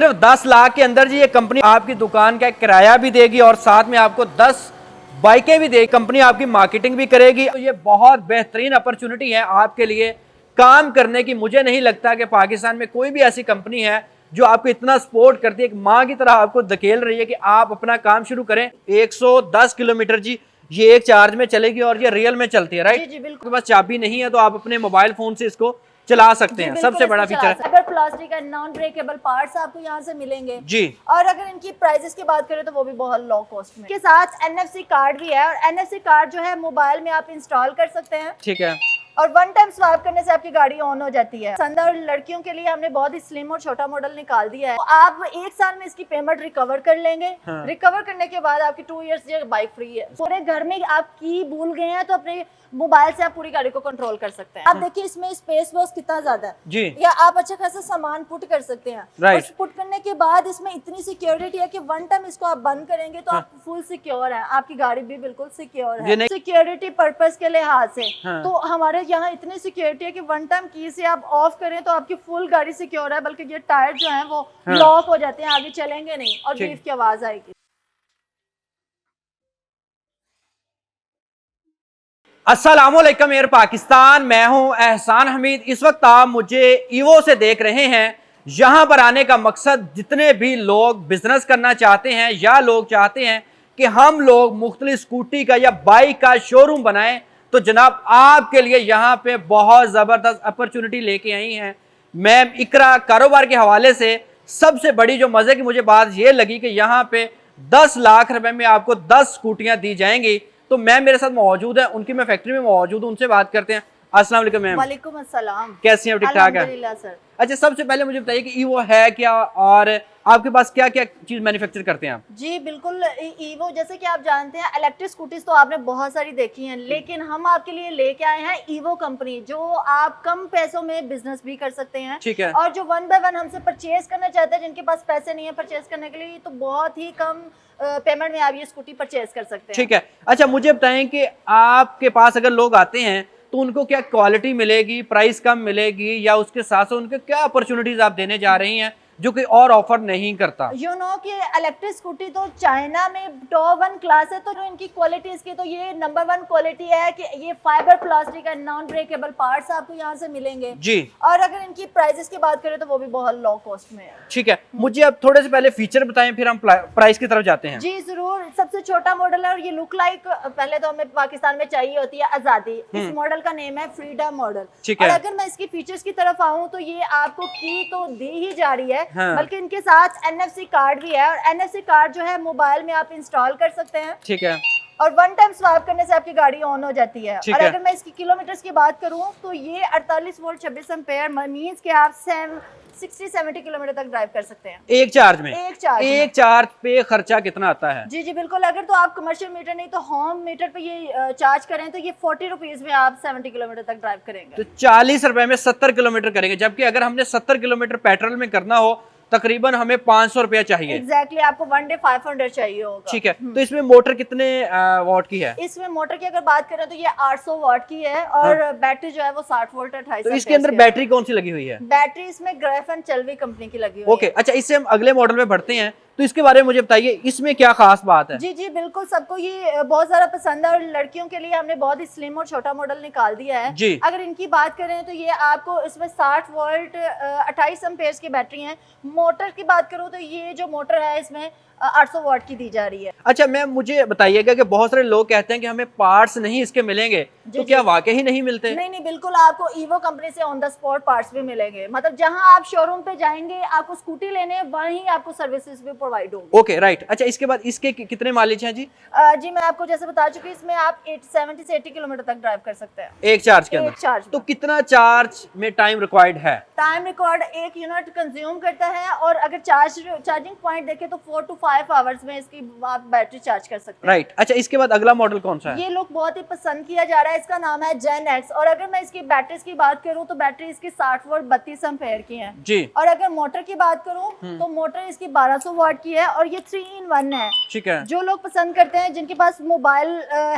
सिर्फ 10 लाख के अंदर जी ये कंपनी आपकी दुकान का किराया भी देगी और साथ में आपको 10 बाइकें भी देगी। कंपनी आपकी मार्केटिंग भी करेगी। तो ये बहुत बेहतरीन अपॉर्चुनिटी है आपके लिए काम करने की। मुझे नहीं लगता कि पाकिस्तान में कोई भी ऐसी कंपनी है जो आपको इतना सपोर्ट करती है, एक माँ की तरह आपको धकेल रही है कि आप अपना काम शुरू करें। 110 किलोमीटर जी ये एक चार्ज में चलेगी और ये रियल में चलती है, राइट? जी बिल्कुल। आपके पास चाबी नहीं है तो आप अपने मोबाइल फोन से इसको चला सकते हैं। सबसे बड़ा फीचर है fibre plastic and non breakable parts आपको यहाँ से मिलेंगे जी। और अगर इनकी प्राइसेस की बात करें तो वो भी बहुत लो कॉस्ट में। के साथ NFC कार्ड भी है और NFC कार्ड जो है मोबाइल में आप इंस्टॉल कर सकते हैं, ठीक है। और वन टाइम स्वैप करने से आपकी गाड़ी ऑन हो जाती है। संदा और लड़कियों के लिए हमने बहुत ही स्लिम और छोटा मॉडल निकाल दिया है। तो आप 1 साल में इसकी पेमेंट रिकवर कर लेंगे। हाँ। रिकवर करने के बाद आपकी 2 इयर्स ये बाइक फ्री है। पूरे घर में आप की भूल गए हैं तो अपने मोबाइल से आप पूरी गाड़ी को कंट्रोल कर सकते हैं। आप देखिए इसमें स्पेस बॉक्स कितना ज्यादा है जी। या आप अच्छा खासा सामान पुट कर सकते हैं। राइट। और पुट करने के बाद इसमें इतनी सिक्योरिटी है कि वन टाइम इसको आप बंद करेंगे तो आप फुल सिक्योर है, आपकी गाड़ी भी बिल्कुल सिक्योर है। सिक्योरिटी पर्पस के लिहाज से तो हमारे यहाँ इतनी सिक्योरिटी है कि वन टाइम की से आप ऑफ करें तो आपकी फुल गाड़ी सिक्योर है, बल्कि ये टायर जो है वो लॉक हो जाते हैं, आगे चलेंगे नहीं और बीफ की आवाज आएगी। अस्सलामुअलैकुम एयर पाकिस्तान, मैं हूं एहसान हमीद। इस वक्त आप मुझे ईवो से देख रहे हैं। यहां पर आने का मकसद जितने भी लोग बिजनेस करना चाहते हैं या लोग चाहते हैं कि हम लोग मुख्तलिफ स्कूटी का या बाइक का शोरूम बनाएं, तो जनाब आपके लिए यहां पे बहुत ज़बरदस्त अपॉर्चुनिटी लेके आई हैं। मैं इकरा कारोबार के हवाले से सबसे बड़ी जो मज़े की मुझे बात ये लगी कि यहाँ पे 10 लाख रुपए में आपको 10 स्कूटियाँ दी जाएंगी। तो मैम मेरे साथ मौजूद है, उनकी मैं फैक्ट्री में मौजूद हूँ, उनसे बात करते हैं। अस्सलाम वालेकुम मैम। वालेकुम अस्सलाम। कैसी हैं? ठीक ठाक है अल्हम्दुलिल्लाह सर। अच्छा, सबसे पहले मुझे बताइए कि ईवो है क्या और आपके पास क्या क्या चीज मैन्युफैक्चर करते हैं आप? जी बिल्कुल, ईवो जैसे कि आप जानते हैं इलेक्ट्रिक स्कूटीज तो आपने बहुत सारी देखी हैं, लेकिन हम आपके लिए लेके आए हैं ईवो कंपनी, जो आप कम पैसों में बिजनेस भी कर सकते हैं। ठीक है। और जो 1 बाय 1 हमसे परचेज करना चाहते हैं, जिनके पास पैसे नहीं है परचेज करने के लिए, तो बहुत ही कम पेमेंट में आप ये स्कूटी परचेज कर सकते हैं। ठीक है। अच्छा, मुझे बताएं कि आपके पास अगर लोग आते हैं तो उनको क्या क्वालिटी मिलेगी, प्राइस कम मिलेगी, या उसके साथ साथ उनको क्या अपॉर्चुनिटीज आप देने जा रही हैं जो कि और ऑफर नहीं करता? यू नो कि इलेक्ट्रिक स्कूटी तो चाइना में टॉप 1 क्लास है, तो जो इनकी क्वालिटी इसकी तो ये नंबर 1 क्वालिटी है कि ये fibre plastic and non breakable parts आपको यहाँ से मिलेंगे जी। और अगर इनकी प्राइसेस की बात करें तो वो भी बहुत लो कॉस्ट में है। ठीक है, मुझे अब थोड़े से पहले फीचर बताएं, फिर हम प्राइस की तरफ जाते हैं। जी जरूर। सबसे छोटा मॉडल है और ये लुक लाइक, पहले तो हमें पाकिस्तान में चाहिए होती है आजादी। इस मॉडल का नेम है फ्रीडम मॉडल। ठीक है। और अगर मैं इसकी फीचर्स की तरफ आऊँ तो ये आपको की तो दी ही जा रही है, हाँ। बल्कि इनके साथ NFC कार्ड भी है और NFC कार्ड जो है मोबाइल में आप इंस्टॉल कर सकते हैं। ठीक है। और वन टाइम स्वैप करने से आपकी गाड़ी ऑन हो जाती है। और अगर मैं इसकी किलोमीटर्स की बात करूं तो ये 48 वोल्ट 26 एम्पेयर मींस के आप 60-70 किलोमीटर तक ड्राइव कर सकते हैं एक चार्ज में। एक चार्ज पे खर्चा कितना आता है? जी बिल्कुल। अगर तो आप कमर्शियल मीटर नहीं तो होम मीटर पे ये चार्ज करें तो ये 40 रुपीज में आप 70 किलोमीटर तक ड्राइव करेंगे। तो 40 रुपए में 70 किलोमीटर करेंगे, जबकि अगर हमने 70 किलोमीटर पेट्रोल में करना हो तकरीबन हमें 500 रुपया चाहिए। एग्जैक्टली, आपको 1 डे 500 चाहिए होगा। ठीक है। तो इसमें मोटर कितने वाट की है? इसमें मोटर की अगर बात करें तो ये 800 वाट की है और बैटरी जो है वो 60 वोल्ट 28। तो इसके अंदर बैटरी कौन सी लगी हुई है? बैटरी इसमें ग्राफेन चलवी कंपनी की लगी हुई है। ओके, अच्छा, इससे हम अगले मॉडल में बढ़ते हैं, तो इसके बारे में मुझे बताइए, इसमें क्या खास बात है? जी जी बिल्कुल, सबको ये बहुत ज्यादा पसंद है और लड़कियों के लिए हमने बहुत ही स्लिम और छोटा मॉडल निकाल दिया है जी। अगर इनकी बात करें तो ये आपको इसमें 60 वोल्ट 28 एम्पेयर की बैटरी है। मोटर की बात करूं तो ये जो मोटर है इसमें 800 वाट की दी जा रही है। अच्छा मैम, मुझे बताइएगा कि बहुत सारे लोग कहते हैं कि हमें पार्ट्स नहीं इसके मिलेंगे, तो क्या वाकई ही नहीं मिलते? नहीं नहीं बिल्कुल, आपको ईवो कंपनी से ऑन द स्पॉट पार्ट्स भी मिलेंगे। मतलब जहां आप शोरूम पे जाएंगे आपको स्कूटी लेने, वहीं आपको सर्विसेज भी प्रोवाइड होंगी। Okay, right. अच्छा, इसके बाद इसके कितने माइलेज हैं जी? जी मैं आपको जैसे बता चुकी, इसमें आप 70 से 80 किलोमीटर तक ड्राइव कर सकते हैं एक चार्ज के अंदर। एक चार्ज। तो कितना चार्ज में टाइम रिक्वायर्ड है? टाइम रिकॉर्ड 1 यूनिट कंज्यूम करता है और अगर चार्जिंग पॉइंट देखें तो 4 to 5 आवर्स में इसकी आप बैटरी चार्ज कर सकते हैं। राइट। अच्छा, इसके बाद अगला मॉडल कौन सा है? ये लोग बहुत ही पसंद किया जा रहा है इसका नाम है जेन एक्स। और अगर मैं इसकी बैटरीज की बात करूं तो बैटरी इसकी 60 वोल्ट 32 एम्पेयर की है जी। और अगर मोटर की बात करूं तो मोटर इसकी 1200 वाट की है और ये 3 in 1 है। ठीक है। जो लोग पसंद करते हैं, जिनके पास मोबाइल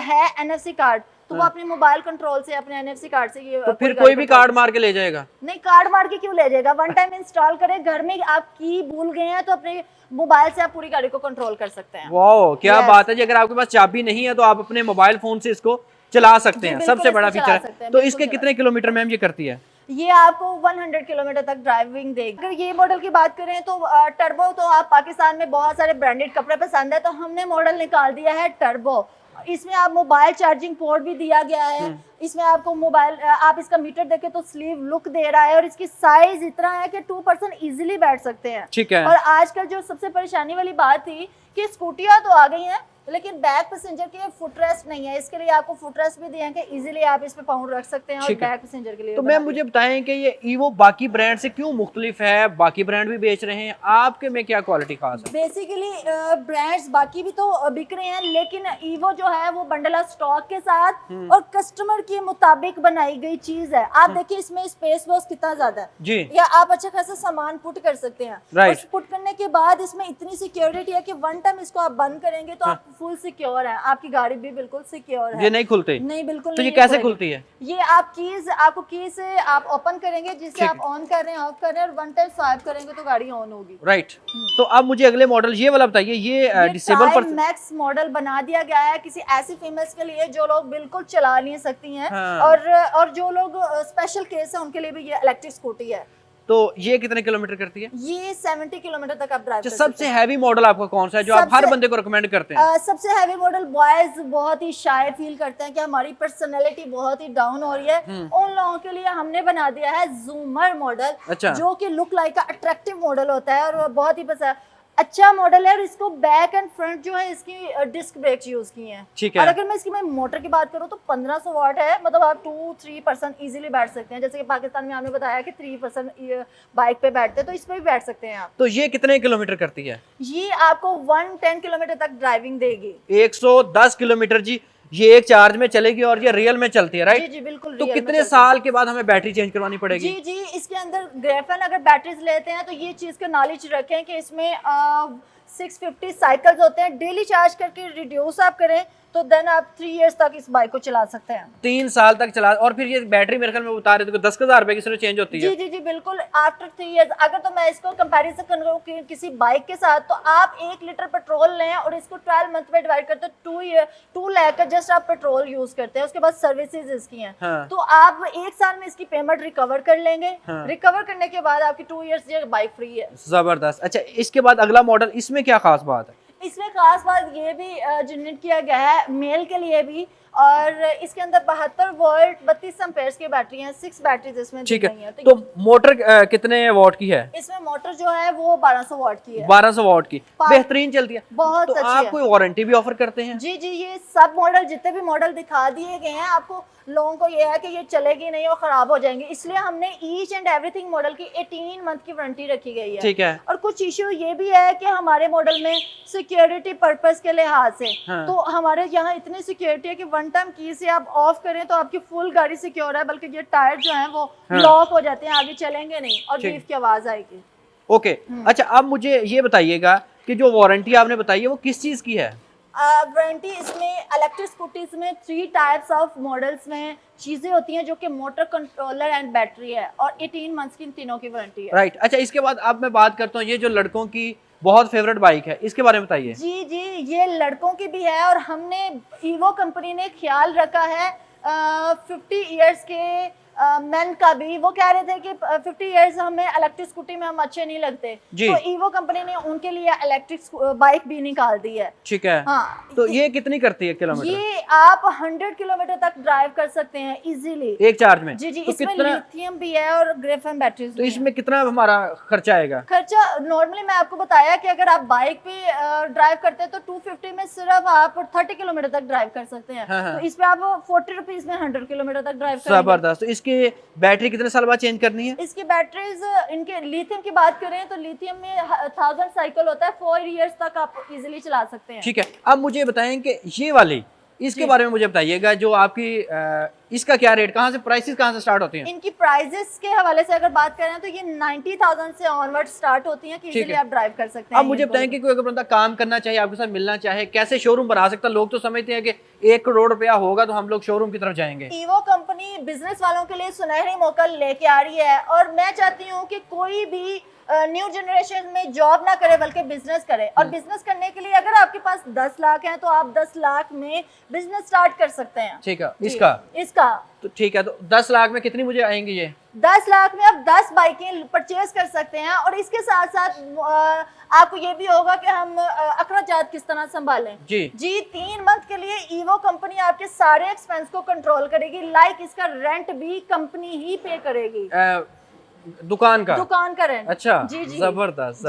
है NFC कार्ड, तो वो अपने मोबाइल कंट्रोल से, अपने NFC कार्ड से ये तो फिर कोई भी कार्ड मार के ले जाएगा? नहीं, कार्ड मार के क्यों ले जाएगा? वन टाइम इंस्टॉल करें, घर में आप की भूल गए हैं तो अपने मोबाइल से आप पूरी गाड़ी को कंट्रोल कर सकते हैं। वाह, क्या बात है जी। अगर आपके पास चाबी नहीं है तो आप अपने मोबाइल फोन से इसको चला सकते हैं, सबसे बड़ा फीचर है। तो इसके कितने किलोमीटर मैम ये करती है? ये आपको 100 किलोमीटर तक ड्राइविंग देगी। अगर ये मॉडल की बात करें तो टर्बो, तो आप पाकिस्तान में बहुत सारे ब्रांडेड कपड़े पसंद है तो हमने मॉडल निकाल दिया है टर्बो। इसमें आप मोबाइल चार्जिंग पोर्ट भी दिया गया है। इसमें आपको मोबाइल, आप इसका मीटर देखें तो स्लीव लुक दे रहा है और इसकी साइज इतना है कि 2 पर्सन इजीली बैठ सकते हैं। ठीक है। और आजकल जो सबसे परेशानी वाली बात थी कि स्कूटियां तो आ गई हैं लेकिन बैक पैसेंजर के फुटरेस्ट नहीं है। इसके लिए आपको फुटरेस्ट भी दिए हैं कि इजीली आप इस पे पाउंड रख सकते हैं और बैक पैसेंजर के लिए। तो मैम मुझे बताएं कि ये ईवो बाकी ब्रांड से क्यों मुख्तलिफ है? बाकी ब्रांड भी बेच रहे हैं, आपके में क्या क्वालिटी खास है? बेसिकली ब्रांड्स बाकी भी तो बिक रहे हैं लेकिन ईवो जो है वो बंडल ऑफ स्टॉक के साथ और कस्टमर के मुताबिक बनाई गई चीज है। आप देखिए इसमें स्पेस बॉक्स कितना ज्यादा है जी, या आप अच्छा खासा सामान पुट कर सकते हैं। राइट। पुट करने के बाद इसमें इतनी सिक्योरिटी है कि वन टाइम इसको आप बंद करेंगे तो आप फुल सिक्योर है, आपकी गाड़ी भी बिल्कुल सिक्योर है। ये नहीं खुलते? नहीं, बिल्कुल तो नहीं। ये कैसे खुलती है? ये आप कीज, आपको की से आप ओपन करेंगे, जिससे आप ऑन कर रहे हैं, ऑफ कर रहे हैं और वन टाइम स्वाइप करेंगे तो गाड़ी ऑन होगी। राइट। तो अब मुझे अगले मॉडल ये वाला बताइए, ये डिसेबल पर मैक्स मॉडल बना दिया गया है किसी ऐसी फीमेल्स के लिए जो लोग बिल्कुल चला नहीं सकती हैं। हाँ। और जो लोग स्पेशल केस है उनके लिए भी ये इलेक्ट्रिक स्कूटी है। तो ये कितने किलोमीटर करती है? ये 70 किलोमीटर तक आप ड्राइव कर सकते सबसे हैवी मॉडल आपका कौन सा है जो आप हर बंदे को रिकमेंड करते हैं? सबसे हैवी मॉडल बॉयज बहुत ही शाय फील करते हैं कि हमारी पर्सनैलिटी बहुत ही डाउन हो रही है, उन लोगों के लिए हमने बना दिया है जूमर मॉडल। अच्छा। जो कि लुक लाइक का अट्रैक्टिव मॉडल होता है और बहुत ही अच्छा मॉडल है। और इसको बैक एंड फ्रंट जो है इसकी डिस्क ब्रेक यूज की हैं। ठीक है। और अगर मैं मोटर की बात करूं तो 1500 वाट है, मतलब आप 2-3 पर्सन इजीली बैठ सकते हैं। जैसे कि पाकिस्तान में आपने बताया कि 3 पर्सन बाइक पे बैठते हैं, तो इस पे भी बैठ सकते हैं आप। तो ये कितने किलोमीटर करती है? ये आपको 110 किलोमीटर तक ड्राइविंग देगी। 110 किलोमीटर जी। ये एक चार्ज में चलेगी और ये रियल में चलती है, राइट? जी जी बिल्कुल। तो कितने साल के बाद हमें बैटरी चेंज करवानी पड़ेगी? जी जी, इसके अंदर ग्रेफेन अगर बैटरीज लेते हैं तो ये चीज का नॉलेज रखें कि इसमें 650 साइकिल्स होते हैं। डेली चार्ज करके रिड्यूस आप करें तो देन आप 3 इयर्स तक इस बाइक को चला सकते हैं। 3 साल तक चला। और फिर ये बैटरी मेरे ख्याल में बता रहे थे 10,000 रुपए की सिर्फ चेंज होती है। जी जी जी बिल्कुल, आफ्टर 3 इयर्स। अगर तो मैं इसको कंपैरिजन करूँ किसी बाइक के साथ तो आप 1 लीटर पेट्रोल लें और इसको 12 मंथ में डिवाइड करते हो 2 लाख का जस्ट आप पेट्रोल यूज करते हैं। उसके बाद सर्विसेज इसकी हैं। हाँ। तो आप 1 साल में इसकी पेमेंट रिकवर कर लेंगे। हाँ। रिकवर करने के बाद आपकी 2 इयर्स ये बाइक फ्री है। जबरदस्त। अच्छा, इसके बाद अगला मॉडल, इसमें क्या खास बात है? इसमें खास बात ये भी जनरेट किया गया है मेल के लिए भी, और इसके अंदर 72 वोल्ट 32 एम्पेयर्स की बैटरी है। 6 बैटरीज इसमें दी गई हैं। तो मोटर कितने वॉट की है? इसमें मोटर जो है वो 1200 वॉट की है। 1200 वॉट की, बेहतरीन चलती है, बहुत तो अच्छी आप है। कोई वारंटी भी ऑफर करते हैं? जी जी, ये सब मॉडल जितने भी मॉडल दिखा दिए गए हैं आपको, लोगों को ये है कि ये चलेगी नहीं और खराब हो जाएंगे, इसलिए हमने ईच एंड एवरीथिंग मॉडल की 18 मंथ की वारंटी रखी गई है। ठीक है। और कुछ इश्यू ये भी है कि हमारे मॉडल में सिक्योरिटी पर्पस के लिहाज से तो हमारे यहाँ इतनी सिक्योरिटी है कि वन टाइम की से आप ऑफ करें तो आपकी फुल गाड़ी सिक्योर है, बल्कि ये टायर जो है वो लॉक हो जाते हैं, आगे चलेंगे नहीं और बीफ की आवाज आएगी। ओके। अच्छा, अब मुझे ये बताइएगा कि जो वारंटी आपने बताई है वो किस चीज की है? वारंटी इसमें इलेक्ट्रिक स्कूटीज में 3 टाइप्स ऑफ मॉडल्स में चीजें होती हैं जो कि मोटर, कंट्रोलर एंड बैटरी है, और 18 मंथ्स की इन तीनों की वारंटी है। राइट। अच्छा, इसके बाद अब मैं बात करता हूँ, ये जो लड़कों की बहुत फेवरेट बाइक है, इसके बारे में बताइए। जी जी, ये लड़कों की भी है और हमने ईवो कंपनी ने ख्याल रखा है 50 इयर्स के मैन का भी। वो कह रहे थे कि 50 इयर्स हमें इलेक्ट्रिक स्कूटी में हम अच्छे नहीं लगते, तो ईवो कंपनी ने उनके लिए इलेक्ट्रिक बाइक भी निकाल दी है। ठीक है। हाँ। तो ये कितनी करती है किलोमीटर? ये आप 100 किलोमीटर तक ड्राइव कर सकते हैं इजीली एक चार्ज में। जी जी। तो इसमें लिथियम भी है और ग्रेफेन बैटरीज। तो इसमें कितना हमारा खर्चा आएगा? खर्चा नॉर्मली मैं आपको बताया कि अगर आप बाइक पे ड्राइव करते हैं तो 250 में सिर्फ आप 30 किलोमीटर तक ड्राइव कर सकते हैं। हाँ। तो इस पे आप 40 रुपीज में 100 किलोमीटर तक ड्राइव करेंगे। जबरदस्त। तो इसकी बैटरी कितने साल बाद चेंज करनी है? इसकी बैटरीज, इनके लिथियम की बात करें तो लिथियम में 1000 साइकिल होता है, 4 इयर्स तक आप इजीली चला सकते हैं। ठीक है। अब मुझे बताएं कि ये वाली इसके बारे में मुझे बताइएगा, जो आपकी इसका क्या रेट, कहाँ से प्राइसेस कहाँ से स्टार्ट होती हैं? इनकी प्राइसेस के हवाले से अगर बात करें तो ये 90,000 से ऑनवर्ड स्टार्ट होती हैं कि इजीली आप ड्राइव कर सकते हैं। अब मुझे बताएं कि कोई अगर बंदा काम करना चाहिए, आपके साथ मिलना चाहे, कैसे शोरूम बना सकता है? लोग तो समझते हैं कि 1 करोड़ रुपया होगा तो हम लोग शोरूम की तरफ जाएंगे। ईवो कंपनी बिजनेस वालों के लिए सुनहरी मौका लेके आ रही है और मैं चाहती हूँ कि कोई भी न्यू जनरेशन में जॉब ना करे बल्कि बिजनेस करे। और बिजनेस करने के लिए अगर आपके पास 10 लाख है तो आप 10 लाख में बिजनेस स्टार्ट कर सकते हैं। ठीक है, इसका तो ठीक है। तो 10 लाख में कितनी मुझे आएंगी? ये 10 लाख में आप 10 बाइकें परचेज कर सकते हैं। और इसके साथ साथ आपको ये भी होगा कि हम अखराजात किस तरह संभालें। जी 3 मंथ के लिए ईवो कंपनी आपके सारे एक्सपेंस को कंट्रोल करेगी। लाइक इसका रेंट भी कंपनी ही पे करेगी, दुकान का रेंट। अच्छा, जी जी, जबरदस्त।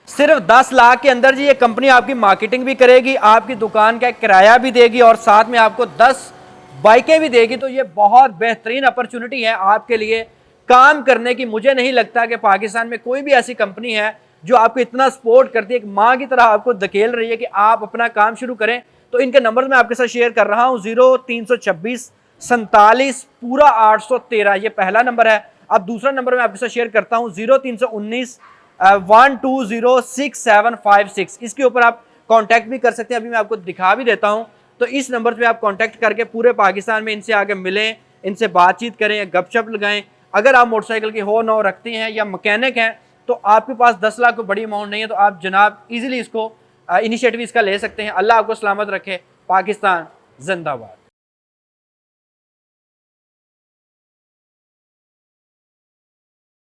सिर्फ 10 लाख के अंदर जी ये कंपनी आपकी मार्केटिंग भी करेगी, आपकी दुकान का किराया भी देगी और साथ में आपको 10 बाइकें भी देगी। तो ये बहुत बेहतरीन अपॉर्चुनिटी है आपके लिए काम करने की। मुझे नहीं लगता कि पाकिस्तान में कोई भी ऐसी कंपनी है जो आपको इतना सपोर्ट करती है, एक माँ की तरह आपको धकेल रही है कि आप अपना काम शुरू करें। तो इनके नंबर मैं आपके साथ शेयर कर रहा हूँ, 0326 47 पूरा 813, ये पहला नंबर है। अब दूसरा नंबर मैं आपके साथ शेयर करता हूँ, 0319 1206756। इसके ऊपर आप कांटेक्ट भी कर सकते हैं, अभी मैं आपको दिखा भी देता हूँ। तो इस नंबर पे आप कांटेक्ट करके पूरे पाकिस्तान में इनसे आगे मिलें, इनसे बातचीत करें, गपशप लगाएं। अगर आप मोटरसाइकिल की हो न रखते हैं या मैकेनिक हैं तो आपके पास 10 लाख को बड़ी अमाउंट नहीं है, तो आप जनाब इजीली इसको इनिशिएटिव इसका ले सकते हैं। अल्लाह आपको सलामत रखे। पाकिस्तान जिंदाबाद।